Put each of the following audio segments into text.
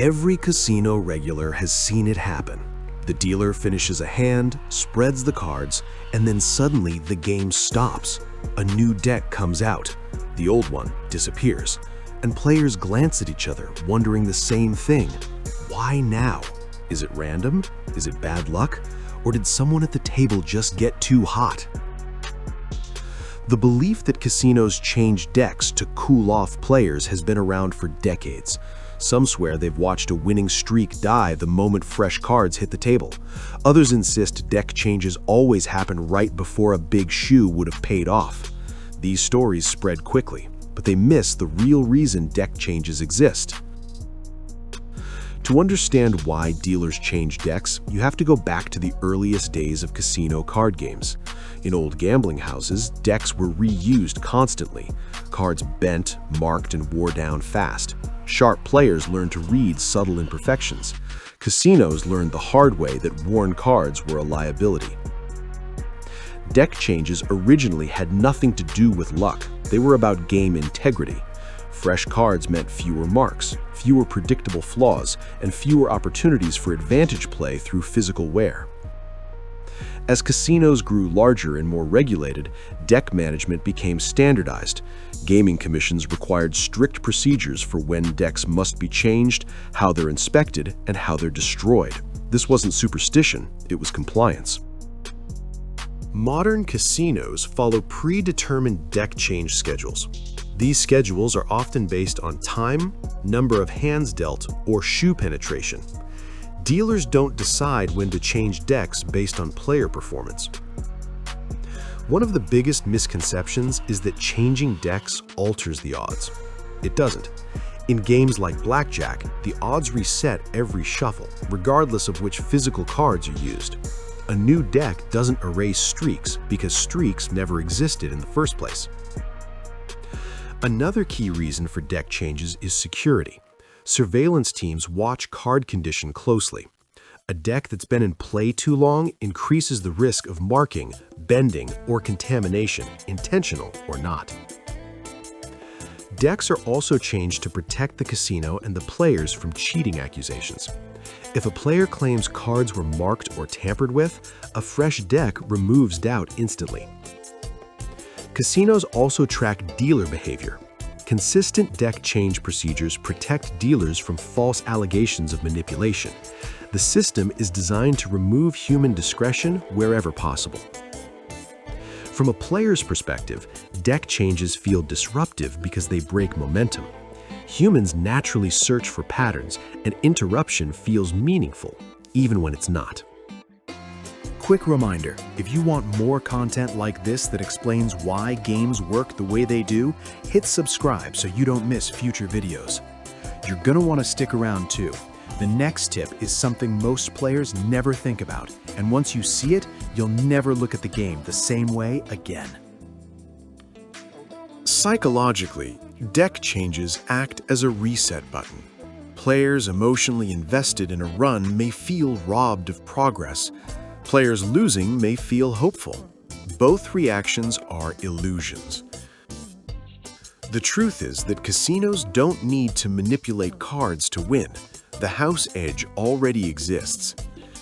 Every casino regular has seen it happen. The dealer finishes a hand, spreads the cards, and then suddenly the game stops. A new deck comes out. The old one disappears. And players glance at each other, wondering the same thing. Why now? Is it random? Is it bad luck? Or did someone at the table just get too hot? The belief that casinos change decks to cool off players has been around for decades. Some swear they've watched a winning streak die the moment fresh cards hit the table. Others insist deck changes always happen right before a big shoe would have paid off. These stories spread quickly, but they miss the real reason deck changes exist. To understand why dealers change decks, you have to go back to the earliest days of casino card games. In old gambling houses, decks were reused constantly. Cards bent, marked, and wore down fast. Sharp players learned to read subtle imperfections. Casinos learned the hard way that worn cards were a liability. Deck changes originally had nothing to do with luck. They were about game integrity. Fresh cards meant fewer marks, fewer predictable flaws, and fewer opportunities for advantage play through physical wear. As casinos grew larger and more regulated, deck management became standardized. Gaming commissions required strict procedures for when decks must be changed, how they're inspected, and how they're destroyed. This wasn't superstition, it was compliance. Modern casinos follow predetermined deck change schedules. These schedules are often based on time, number of hands dealt, or shoe penetration. Dealers don't decide when to change decks based on player performance. One of the biggest misconceptions is that changing decks alters the odds. It doesn't. In games like blackjack, the odds reset every shuffle, regardless of which physical cards are used. A new deck doesn't erase streaks because streaks never existed in the first place. Another key reason for deck changes is security. Surveillance teams watch card condition closely. A deck that's been in play too long increases the risk of marking, bending, or contamination, intentional or not. Decks are also changed to protect the casino and the players from cheating accusations. If a player claims cards were marked or tampered with, a fresh deck removes doubt instantly. Casinos also track dealer behavior. Consistent deck change procedures protect dealers from false allegations of manipulation. The system is designed to remove human discretion wherever possible. From a player's perspective, deck changes feel disruptive because they break momentum. Humans naturally search for patterns, and interruption feels meaningful, even when it's not. Quick reminder, if you want more content like this that explains why games work the way they do, hit subscribe so you don't miss future videos. You're gonna want to stick around too. The next tip is something most players never think about, and once you see it, you'll never look at the game the same way again. Psychologically, deck changes act as a reset button. Players emotionally invested in a run may feel robbed of progress. Players losing may feel hopeful. Both reactions are illusions. The truth is that casinos don't need to manipulate cards to win. The house edge already exists.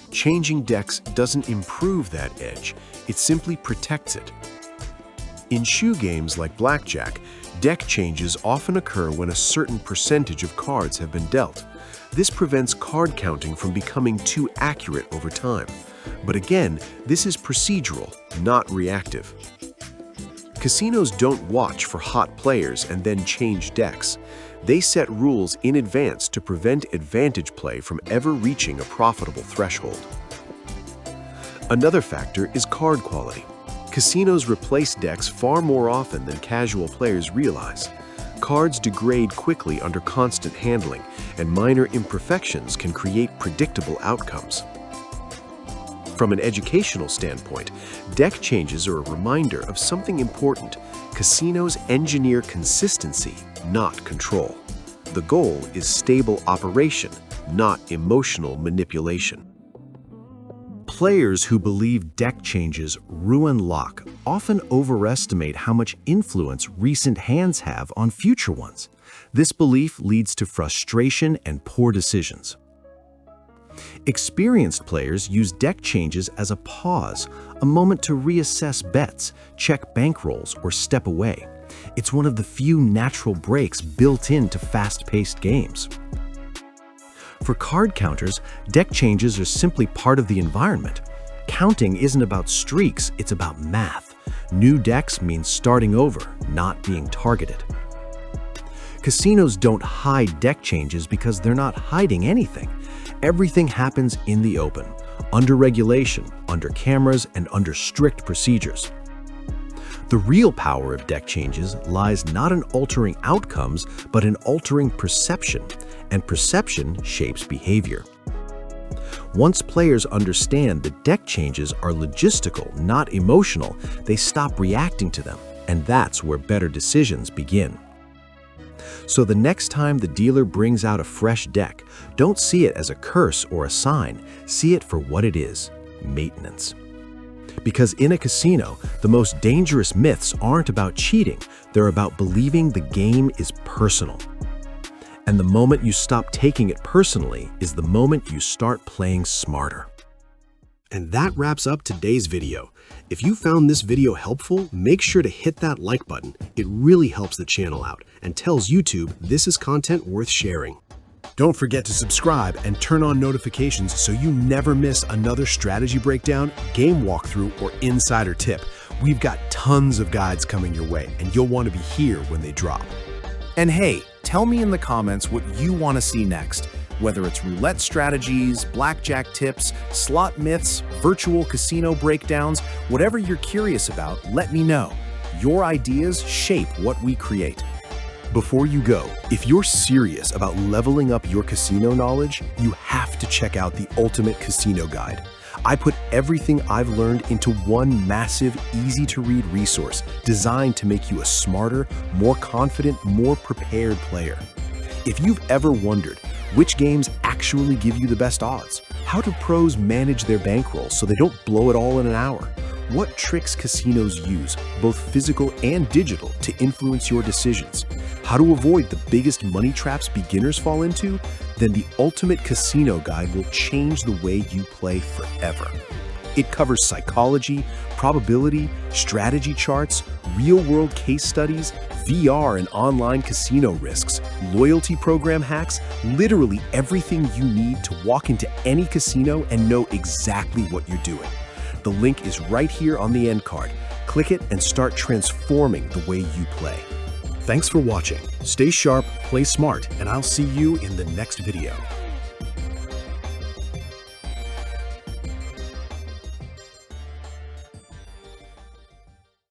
Changing decks doesn't improve that edge, it simply protects it. In shoe games like blackjack, deck changes often occur when a certain percentage of cards have been dealt. This prevents card counting from becoming too accurate over time. But again, this is procedural, not reactive. Casinos don't watch for hot players and then change decks. They set rules in advance to prevent advantage play from ever reaching a profitable threshold. Another factor is card quality. Casinos replace decks far more often than casual players realize. Cards degrade quickly under constant handling, and minor imperfections can create predictable outcomes. From an educational standpoint, deck changes are a reminder of something important. Casinos engineer consistency, not control. The goal is stable operation, not emotional manipulation. Players who believe deck changes ruin luck often overestimate how much influence recent hands have on future ones. This belief leads to frustration and poor decisions. Experienced players use deck changes as a pause, a moment to reassess bets, check bankrolls, or step away. It's one of the few natural breaks built into fast-paced games. For card counters, deck changes are simply part of the environment. Counting isn't about streaks, it's about math. New decks mean starting over, not being targeted. Casinos don't hide deck changes because they're not hiding anything. Everything happens in the open, under regulation, under cameras, and under strict procedures. The real power of deck changes lies not in altering outcomes, but in altering perception, and perception shapes behavior. Once players understand that deck changes are logistical, not emotional, they stop reacting to them, and that's where better decisions begin. So the next time the dealer brings out a fresh deck, don't see it as a curse or a sign, see it for what it is: maintenance. Because in a casino, the most dangerous myths aren't about cheating, they're about believing the game is personal. And the moment you stop taking it personally is the moment you start playing smarter. And that wraps up today's video. If you found this video helpful, make sure to hit that like button. It really helps the channel out and tells YouTube this is content worth sharing. Don't forget to subscribe and turn on notifications so you never miss another strategy breakdown, game walkthrough, or insider tip. We've got tons of guides coming your way, and you'll want to be here when they drop. And hey, tell me in the comments what you want to see next. Whether it's roulette strategies, blackjack tips, slot myths, virtual casino breakdowns, whatever you're curious about, let me know. Your ideas shape what we create. Before you go, if you're serious about leveling up your casino knowledge, you have to check out the Ultimate Casino Guide. I put everything I've learned into one massive, easy-to-read resource designed to make you a smarter, more confident, more prepared player. If you've ever wondered which games actually give you the best odds, how do pros manage their bankrolls so they don't blow it all in an hour, what tricks casinos use, both physical and digital, to influence your decisions, how to avoid the biggest money traps beginners fall into, then the Ultimate Casino Guide will change the way you play forever. It covers psychology, probability, strategy charts, real-world case studies, VR and online casino risks, loyalty program hacks, literally everything you need to walk into any casino and know exactly what you're doing. The link is right here on the end card. Click it and start transforming the way you play. Thanks for watching. Stay sharp, play smart, and I'll see you in the next video.